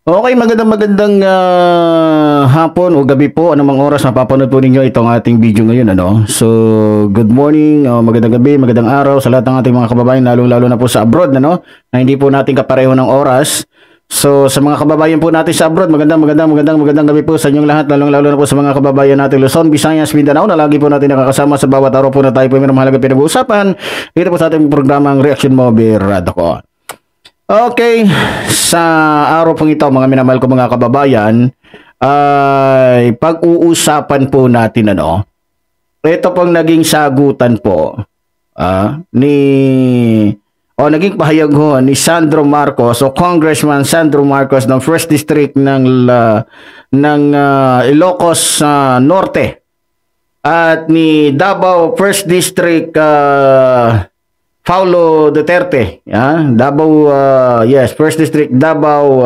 Okay, magandang hapon o gabi po, anumang oras mapapanood po ninyo itong ating video ngayon, ano. So, good morning, magandang gabi, magandang araw sa lahat ng ating mga kababayan, lalo-lalo na po sa abroad, ano, na hindi po natin kapareho ng oras. So, sa mga kababayan po natin sa abroad, magandang gabi po sa inyong lahat, lalong-lalo na po sa mga kababayan natin Luzon, Visayas, Mindanao, na lagi po natin nakakasama sa bawat araw po na tayo po may mahalagang pinag-uusapan dito po sa ating programang Reaction Movie Radako. Okay, sa araw pong ito, mga minamahal ko mga kababayan, ay pag-uusapan po natin, ano, ito pong naging sagutan po naging pahayag ho ni Sandro Marcos o Congressman Sandro Marcos ng 1st District ng Ilocos Norte at ni Davao 1st District Paulo Duterte, Davao, yes, 1st District Davao,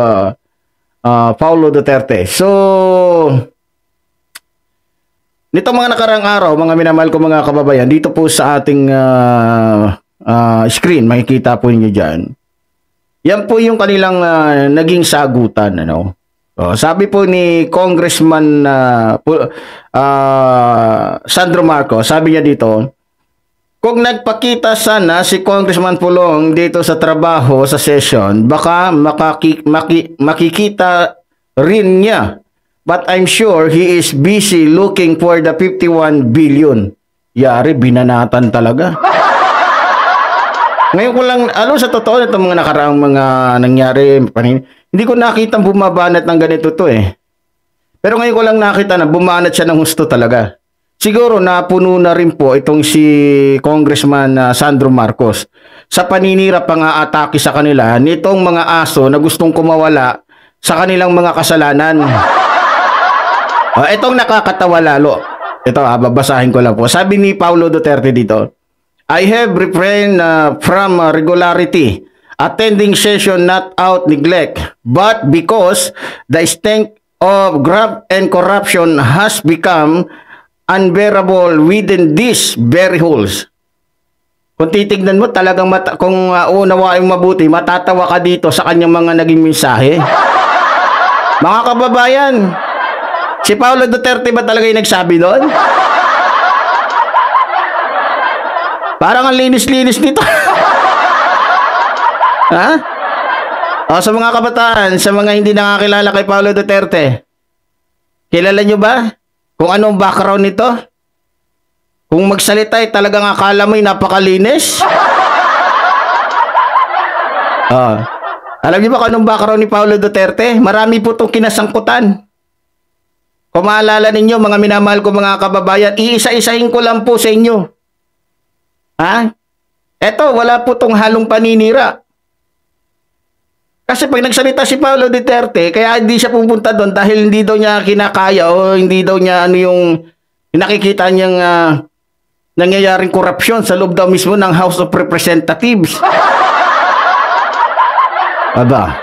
Paulo Duterte. So, nito mga nakarang araw, mga minamahal ko mga kababayan, dito po sa ating screen, makikita po niyo dyan. Yan po yung kanilang naging sagutan, ano. Sabi po ni Congressman Sandro Marcos, sabi niya dito, kung nagpakita sana si Congressman Pulong dito sa trabaho sa session, baka makikita rin niya. But I'm sure he is busy looking for the 51 billion. Yari, binanatan talaga. Ngayon ko lang, sa totoo, itong mga nakaraang mga nangyari, hindi ko nakita bumabanat ng ganito to eh. Pero ngayon ko lang nakita na bumanat siya ng husto talaga. Siguro napuno na rin po itong si Congressman Sandro Marcos sa paninira pang-aatake sa kanila nitong mga aso na gustong kumawala sa kanilang mga kasalanan. Itong nakakatawa lalo. Ito, babasahin ko lang po. Sabi ni Paulo Duterte dito, I have refrained from regularity, attending session not out neglect, but because the stink of graft and corruption has become unbearable within these very halls. Kung titignan mo, talagang kung unawain mabuti, matatawa ka dito sa kanyang mga naging mensahe. Mga kababayan, si Paulo Duterte ba talaga yung nagsabi doon? Parang ang linis-linis nito. Ha? Sa mga kabataan, sa mga hindi nakakilala kay Paulo Duterte, kilala nyo ba kung anong background nito? Kung magsalita ay talagang akala mo'y napakalinis. Alam niyo ba kung anong background ni Paulo Duterte? Marami po itong kinasangkutan. Kung maalala ninyo, mga minamahal ko mga kababayan, iisa-isahin ko lang po sa inyo. Eto, wala po itong halong paninira. Kasi pag nagsalita si Paulo Duterte, kaya hindi siya pupunta doon dahil hindi daw niya kinakaya o hindi daw niya yung nakikita niyang nangyayaring korupsyon sa loob daw mismo ng House of Representatives. Aba,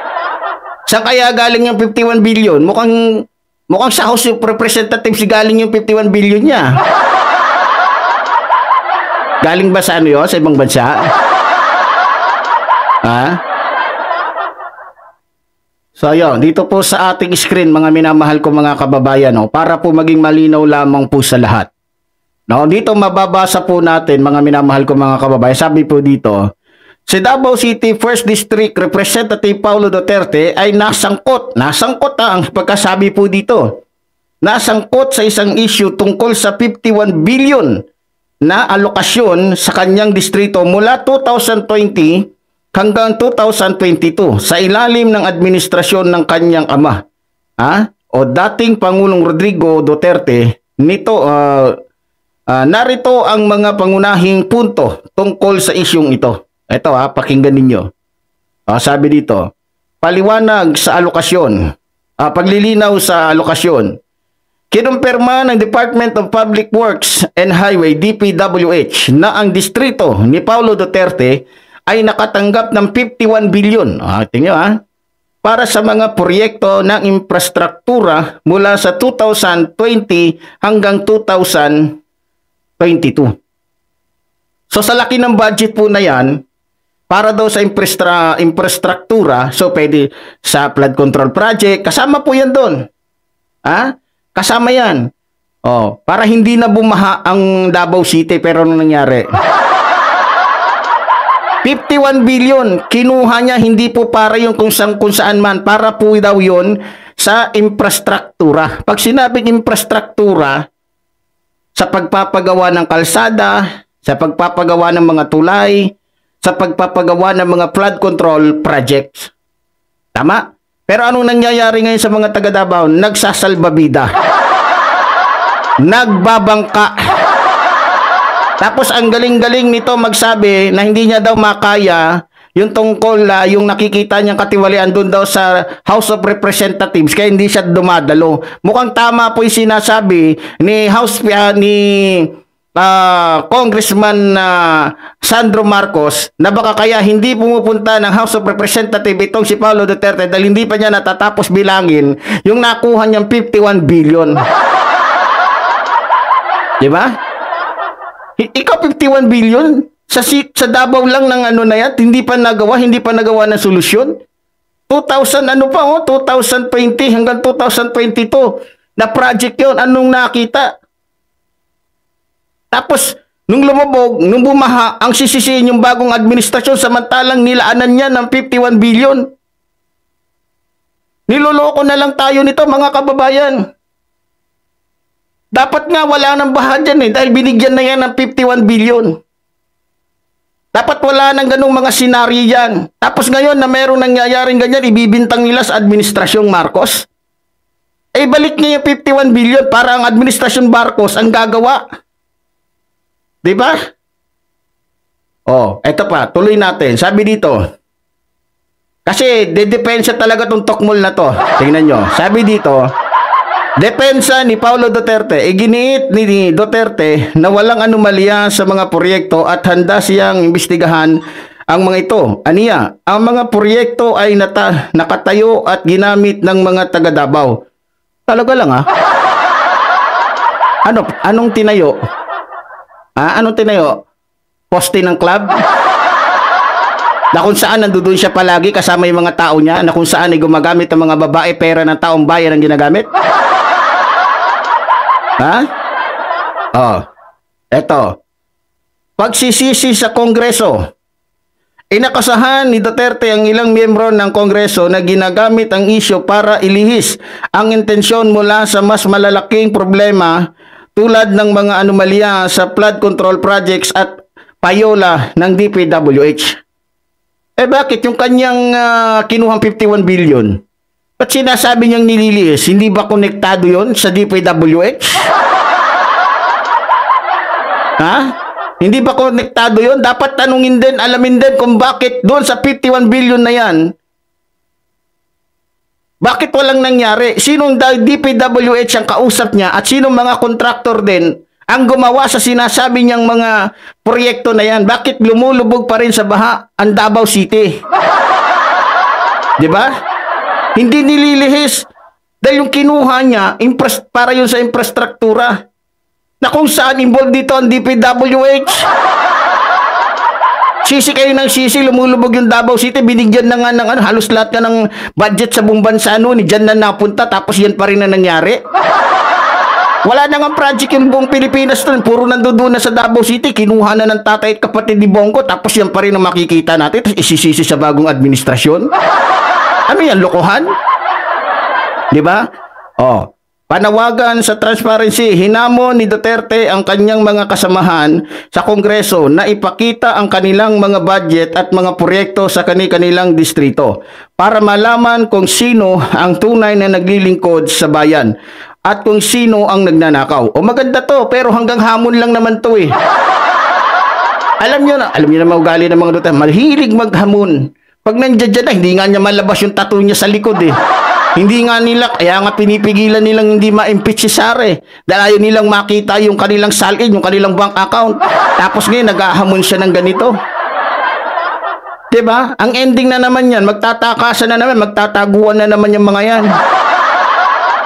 saan kaya galing yung 51 billion? Mukhang sa House of Representatives galing yung 51 billion niya. Galing ba sa yun? Sa ibang bansa? So ayun, dito po sa ating screen, mga minamahal ko mga kababayan, para po maging malinaw lamang po sa lahat. Dito mababasa po natin, mga minamahal ko mga kababayan, sabi po dito, si Davao City 1st District Representative Paulo Duterte ay nasangkot ang pagkasabi po dito. Nasangkot sa isang issue tungkol sa 51 billion na alokasyon sa kanyang distrito mula 2020 hanggang 2022 sa ilalim ng administrasyon ng kanyang ama, o dating Pangulong Rodrigo Duterte. Narito ang mga pangunahing punto tungkol sa isyung ito. Ito, pakinggan ninyo. Sabi dito, paliwanag sa alokasyon, paglilinaw sa alokasyon. Kinumpirma ng Department of Public Works and Highway DPWH na ang distrito ni Paulo Duterte ay nakatanggap ng 51 billion. Tingnan para sa mga proyekto ng infrastruktura mula sa 2020 hanggang 2022. So sa laki ng budget po na yan, para daw sa infrastruktura. So pwede sa flood control project, kasama po yan doon. Kasama yan. Para hindi na bumaha ang Davao City. Pero ano nangyari? 51 billion kinuha niya, hindi po para yung kung saan man, para po daw yun sa infrastruktura. Pag sinabing infrastruktura, sa pagpapagawa ng kalsada, sa pagpapagawa ng mga tulay, sa pagpapagawa ng mga flood control projects. Tama? Pero anong nangyayari ngayon sa mga taga Davao? Nagsasalbabida. Nagbabangka. Tapos ang galing-galing nito magsabi na hindi niya daw makaya yung tungkol yung nakikita niyang katiwalian doon daw sa House of Representatives, kaya hindi siya dumadalo. Mukhang tama po yung sinasabi ni Congressman Sandro Marcos na baka kaya hindi pumupunta ng House of Representatives itong si Paulo Duterte dahil hindi pa niya natatapos bilangin yung nakuha niyang 51 billion. Diba? Ikaw 51 billion sa Davao lang ng ano na yan, hindi pa nagawa ng solusyon. 2020 hanggang 2022 na project yon, anong nakita? Tapos nung lumubog, nung bumaha, ang sisisihin yung bagong administrasyon samantalang nilaanan niya ng 51 billion. Niloloko na lang tayo nito mga kababayan. Dapat nga wala nang baha dyan dahil binigyan na yan ng 51 billion. Dapat wala nang ganung mga senaryo yan. Tapos ngayon na mayroong nangyayaring ganyan, ibibintang nila sa administrasyong Marcos. Balik niya yung 51 billion para ang administrasyon Marcos ang gagawa. Diba? Eto pa, tuloy natin. Sabi dito, kasi dedepensa talaga tong tokmol na to. Tingnan nyo. Sabi dito, depensa ni Paulo Duterte, iginiit ni Duterte na walang anomalya sa mga proyekto at handa siyang imbestigahan ang mga ito. Aniya, ang mga proyekto ay nakatayo at ginamit ng mga taga Davao. Talaga lang Anong tinayo? Anong tinayo? Poste ng club? Na kung saan nandoon siya palagi kasama yung mga tao niya, na kung saan ay gumagamit ang mga babae pera ng taong bayan ang ginagamit? Eto. Pagsisisi sa Kongreso. Inakasahan ni Duterte ang ilang miyembro ng Kongreso na ginagamit ang isyo para ilihis ang intensyon mula sa mas malalaking problema tulad ng mga anomalya sa flood control projects at payola ng DPWH. Bakit yung kanyang kinuhang 51 billion? Ba't sinasabi niyang nililiis? Hindi ba konektado yon sa DPWH? Hindi ba konektado yon? Dapat tanungin din, alamin din kung bakit doon sa 51 billion na yan, bakit walang nangyari? Sinong DPWH ang kausap niya at sinong mga kontraktor din ang gumawa sa sinasabi niyang mga proyekto na yan? Bakit lumulubog pa rin sa baha ang Davao City? Diba? Hindi nililihis dahil yung kinuha niya para yun sa infrastruktura na kung saan involved dito ang DPWH. Sisi kayo ng sisi, lumulubog yung Davao City, binigyan na nga ng halos lahat ka ng budget sa buong bansa ni dyan na napunta, tapos yan pa rin na nangyari. Wala na nga project yung buong Pilipinas doon, puro nandoon na sa Davao City, kinuha na ng tatay at kapatid ni Bongo, tapos yan pa rin ang makikita natin, tapos isisisi sa bagong administrasyon. Ano yan, lokohan? Diba? Panawagan sa transparency, hinamon ni Duterte ang kanyang mga kasamahan sa Kongreso na ipakita ang kanilang mga budget at mga proyekto sa kanilang distrito para malaman kung sino ang tunay na naglilingkod sa bayan at kung sino ang nagnanakaw. Maganda to, pero hanggang hamon lang naman to Alam nyo na ugali ng mga Duterte, mahilig maghamon. Pag nandiyan na, hindi nga niya malabas yung tattoo niya sa likod Hindi nga nila, kaya nga pinipigilan nilang hindi ma-impeach si Sara dahil ayaw nilang makita yung kanilang salin, yung kanilang bank account. Tapos ngayon, nag-ahamon siya ng ganito. Diba? Ang ending na naman yan, magtatakasan na naman, magtataguan na naman yung mga yan.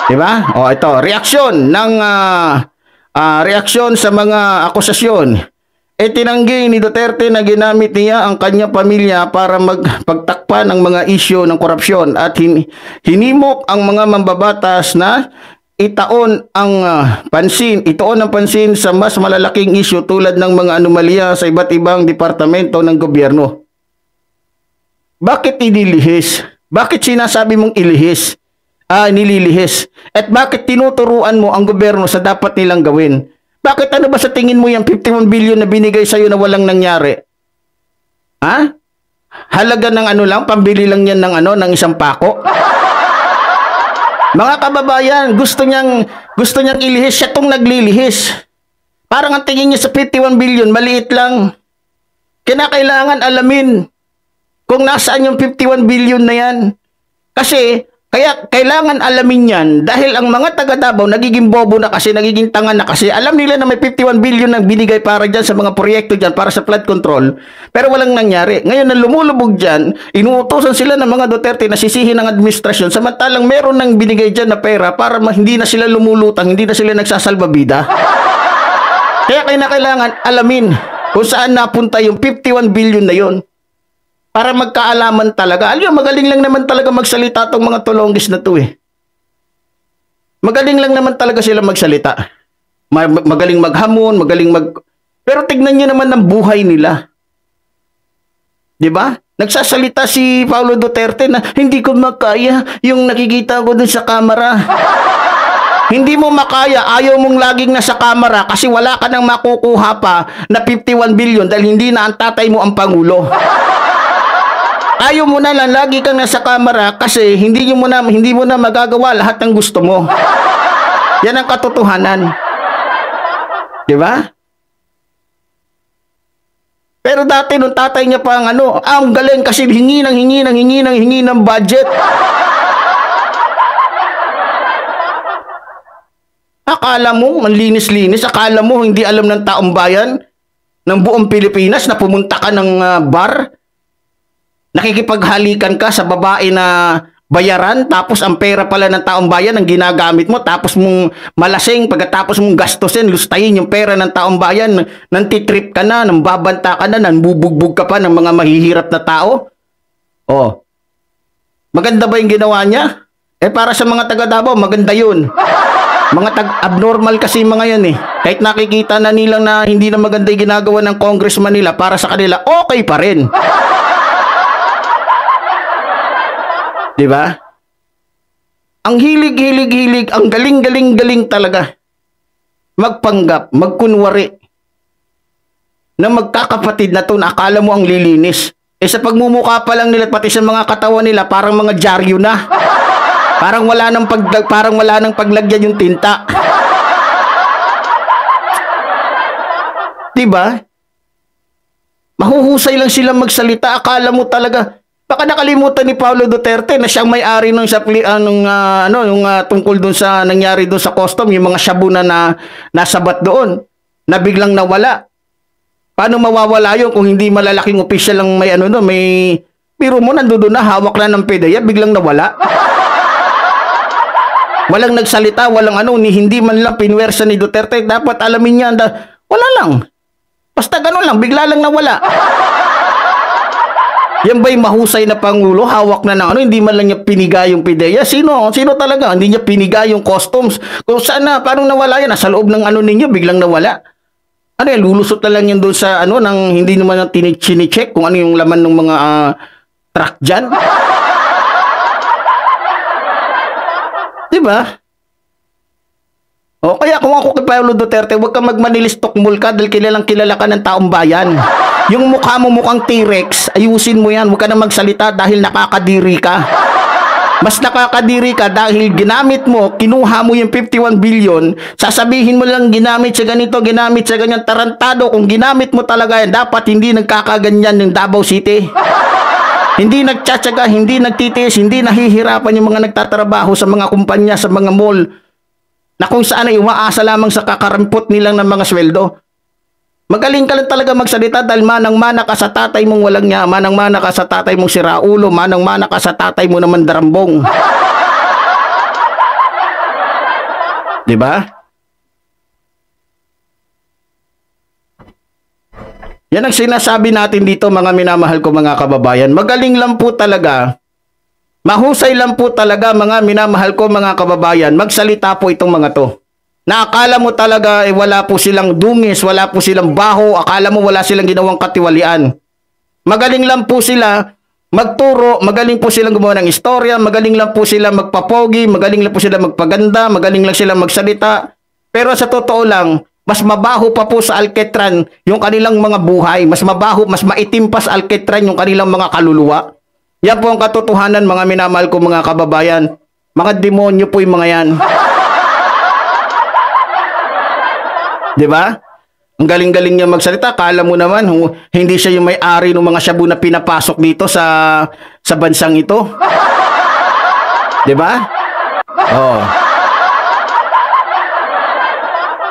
Diba? Ito, reaksyon sa mga akusasyon. tinanggi ni Duterte na ginamit niya ang kanyang pamilya para magpagtakpan ng mga isyu ng korupsyon at hinimok ang mga mambabatas na itoon ang pansin sa mas malalaking isyu tulad ng mga anomalya sa iba't ibang departamento ng gobyerno. Bakit inilihis? Bakit sinasabi mong ilihis? Nililihis. At bakit tinuturuan mo ang gobyerno sa dapat nilang gawin? Bakit ano ba sa tingin mo yung 51 billion na binigay sa'yo na walang nangyari? Ha? Halaga ng ano lang, pambili lang yan ng isang pako? Mga kababayan, gusto niyang ilihis, siya tong naglilihis. Parang ang tingin niya sa 51 billion, maliit lang. Kinakailangan alamin kung nasaan yung 51 billion na yan. Kasi, kaya kailangan alamin yan dahil ang mga taga Davao nagiging bobo na kasi, nagiging tanga na kasi. Alam nila na may 51 billion na binigay para dyan sa mga proyekto dyan, para sa flood control. Pero walang nangyari. Ngayon na lumulubog dyan, inuutosan sila ng mga Duterte na sisihin ng administrasyon samantalang meron nang binigay dyan na pera para hindi na sila lumulutang, hindi na sila nagsasalbabida. Kaya kailangan alamin kung saan napunta yung 51 billion na yon. Para magkaalaman talaga. Alam mo, magaling lang naman talaga magsalita tong mga tulonggis na to eh. Magaling lang naman talaga sila magsalita. Magaling maghamon, Pero tignan nyo naman ng buhay nila. Diba? Nagsasalita si Paulo Duterte na hindi ko makaya yung nakikita ko dun sa kamera. Hindi mo makaya, ayaw mong laging nasa kamera kasi wala ka nang makukuha pa na 51 billion dahil hindi na ang tatay mo ang Pangulo. Ayaw mo na lang, lagi kang nasa kamera kasi hindi mo na magagawa lahat ng gusto mo. Yan ang katotohanan. Di ba? Pero dati nung tatay niya pa ang galing kasi hingi ng budget. Akala mo, manlinis-linis, akala mo hindi alam ng taong bayan ng buong Pilipinas na pumunta ka ng bar? Nakikipaghalikan ka sa babae na bayaran tapos ang pera pala ng taong bayan ang ginagamit mo tapos mong malasing pagkatapos mong gastusin, lustayin yung pera ng taong bayan, nantitrip ka na, nambabanta ka na, nambubugbog ka pa ng mga mahihirap na tao. Oh. Maganda ba yung ginawa niya? Para sa mga taga Davao, maganda yun. Mga abnormal kasi mga yan eh. Kahit nakikita na nilang na hindi na maganda yung ginagawa ng congressman nila, para sa kanila, okay pa rin. Diba? Ang hilig, ang galing talaga. Magpanggap, magkunwari na magkakapatid na to na akala mo ang lilinis. Sa pagmumukha pa lang nila, pati sa mga katawan nila, parang mga dyaryo na. Parang wala nang paglagyan yung tinta. Diba? Mahuhusay lang silang magsalita. Akala mo talaga, baka nakalimutan ni Paulo Duterte na siyang may-ari nung tungkol dun sa nangyari dun sa custom, yung mga shabu na nasabat doon, na biglang nawala. Paano mawawala yun kung hindi malalaking opisyal ang may biro mo nandoon na hawak na ng PDEA, biglang nawala. Walang nagsalita, hindi man lang pinwersa ni Duterte. Dapat alamin niya, wala lang. Basta ganun lang, bigla lang nawala. Yan ba'y mahusay na Pangulo? Hawak na ng hindi man lang niya piniga yung PDEA. Sino talaga? Hindi niya piniga yung customs. Kung saan paano nawala yan? Nasa loob ng ninyo, biglang nawala. Lulusot na lang yan doon sa nang hindi naman chine-check kung ano yung laman ng mga truck dyan. Diba? O kaya kung ako kay Paulo Duterte, huwag kang magmanilistok-mul ka dahil kilala ka ng taong bayan. Yung mukha mo mukhang T-Rex, ayusin mo yan. Huwag ka na magsalita dahil nakakadiri ka. Mas nakakadiri ka dahil ginamit mo, kinuha mo yung 51 billion, sasabihin mo lang ginamit sa ganito, ginamit sa ganyan, tarantado. Kung ginamit mo talaga yan, dapat hindi nagkakaganyan yung Davao City. Hindi nagtsatsaga, hindi nagtitiis, hindi nahihirapan yung mga nagtatrabaho sa mga kumpanya, sa mga mall, na kung saan ay umaasa lamang sa kakarampot nilang ng mga sweldo. Magaling ka lang talaga magsalita dahil manang-mana ka sa tatay mong walang niya, manang-mana ka sa tatay mong siraulo, manang-mana ka sa tatay mo naman darambong. Diba? Yan ang sinasabi natin dito mga minamahal ko mga kababayan. Magaling lang po talaga. Mahusay lang po talaga mga minamahal ko mga kababayan. Magsalita po itong mga to. Na akala mo talaga wala po silang dungis, wala po silang baho, akala mo wala silang ginawang katiwalian. Magaling lang po sila magturo, magaling po silang gumawa ng istorya, magaling lang po sila magpapogi, magaling lang po sila magpaganda, magaling lang sila magsalita. Pero sa totoo lang, mas mabaho pa po sa alketran yung kanilang mga buhay, mas mabaho, mas maitim pa sa alketran yung kanilang mga kaluluwa. Yan po ang katotohanan mga minamahal ko mga kababayan. Mga demonyo po yung mga yan. Di ba? Ang galing-galing niya magsalita. Kala mo naman, hindi siya yung may-ari ng mga shabu na pinapasok dito sa bansang ito. Di ba? Oh.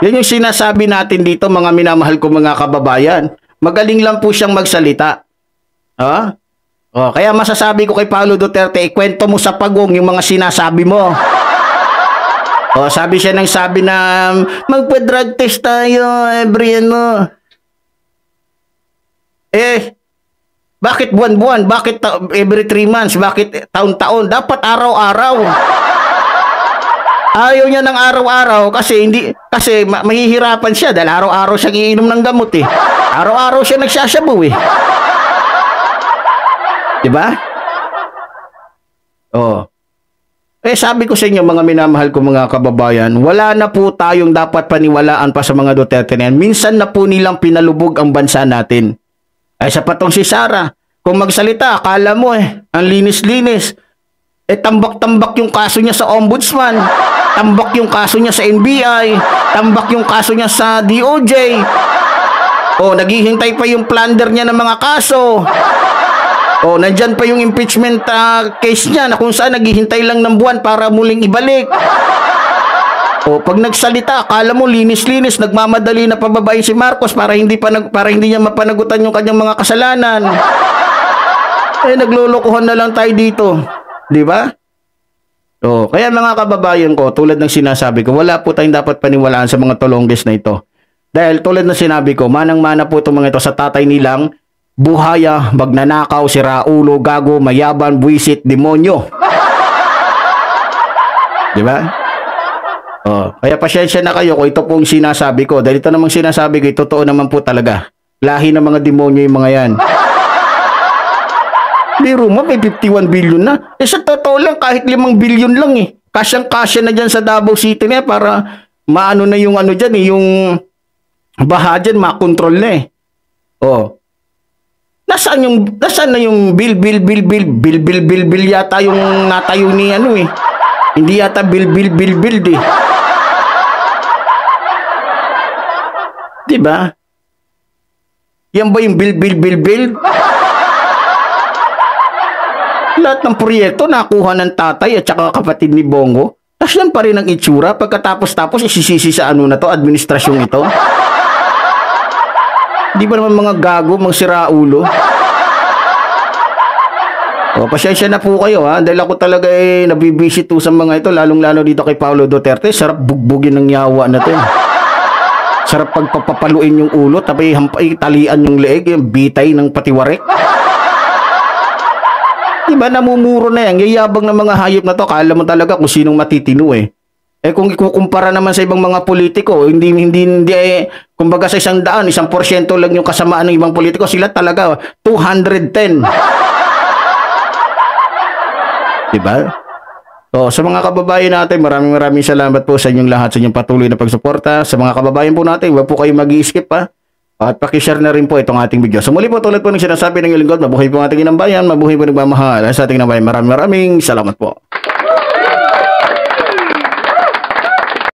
Yan yung sinasabi natin dito, mga minamahal ko mga kababayan. Magaling lang po siyang magsalita. Ha? Oh, kaya masasabi ko kay Paulo Duterte, ikwento mo sa pagong yung mga sinasabi mo. O, sabi siya ng sabi na magpa-drug test tayo every ano. Bakit buwan-buwan? Bakit every 3 months? Bakit taon-taon? Dapat araw-araw. Ayaw niya ng araw-araw kasi mahihirapan siya dahil araw-araw siya iinom ng gamot eh. Araw-araw siya nagsasabu eh. 'Di ba? Oh. Sabi ko sa inyo mga minamahal ko mga kababayan, wala na po tayong dapat paniwalaan pa sa mga Duterte na yan. Minsan na po nilang pinalubog ang bansa natin. Ay sa patong si Sara, kung magsalita, akala mo ang linis-linis. Tambak-tambak yung kaso niya sa ombudsman, tambak yung kaso niya sa NBI, tambak yung kaso niya sa DOJ. Naghihintay pa yung plunder niya ng mga kaso. Nandyan pa yung impeachment case niya na kung saan naghihintay lang ng buwan para muling ibalik. Pag nagsalita, akala mo linis-linis, nagmamadali na pababain si Marcos para hindi niya mapanagutan yung kanyang mga kasalanan. Naglolokohan na lang tayo dito. Di ba? Kaya mga kababayan ko, tulad ng sinasabi ko, wala po tayong dapat paniwalaan sa mga tolongges na ito. Dahil tulad ng sinabi ko, manang-mana po itong mga ito sa tatay nilang buhaya, magnanakaw, siraulo, gago, mayaban, buwisit, demonyo. Di ba? Kaya pasensya na kayo kung ito pong sinasabi ko. Dahil ito namang sinasabi ko, totoo naman po talaga. Lahi ng mga demonyo yung mga yan. Biro mo, may 51 billion na. Sa totoo lang, kahit 5 billion lang eh. Kasyang-kasya na dyan sa Davao City na para maano na yung ano dyan eh, yung baha dyan, makontrol na eh. Nasaan na yung bill yata yung natayo ni ano eh. Hindi yata bill eh. Diba? Yan ba yung bill? Lahat ng proyekto nakuha ng tatay at saka kapatid ni Bongo. Tapos yan pa rin ang itsura. Pagkatapos isisisi sa ano na to, administrasyon ito. Di ba naman mga gago, mga siraulo? Pasensya na po kayo ha. Dahil ako talaga nabibisit sa mga ito, lalong-lalo dito kay Paulo Duterte. Sarap bugbugin ng yawa na to. Sarap pagpapaluin yung ulo, tapos talian yung leeg, yung bitay ng patiwarek. Diba namumuro na yan? Yayabang ng mga hayop na to. Kala mo talaga kung sinong matitino eh. Kung ikukumpara naman sa ibang mga politiko, hindi kumbaga sa 100, 1% lang yung kasamaan ng ibang politiko, sila talaga 210. Diba? Sa mga kababayan natin, maraming salamat po sa inyong lahat, sa inyong patuloy na pagsuporta. Sa mga kababayan po natin, huwag po kayo mag-i-skip ha. At pakishare na rin po itong ating video. So muli po, tulad po ng sinasabi ng lingkod, mabuhay po ang ating inambayan, mabuhay po nagmamahal sa ating inambayan. Maraming salamat po.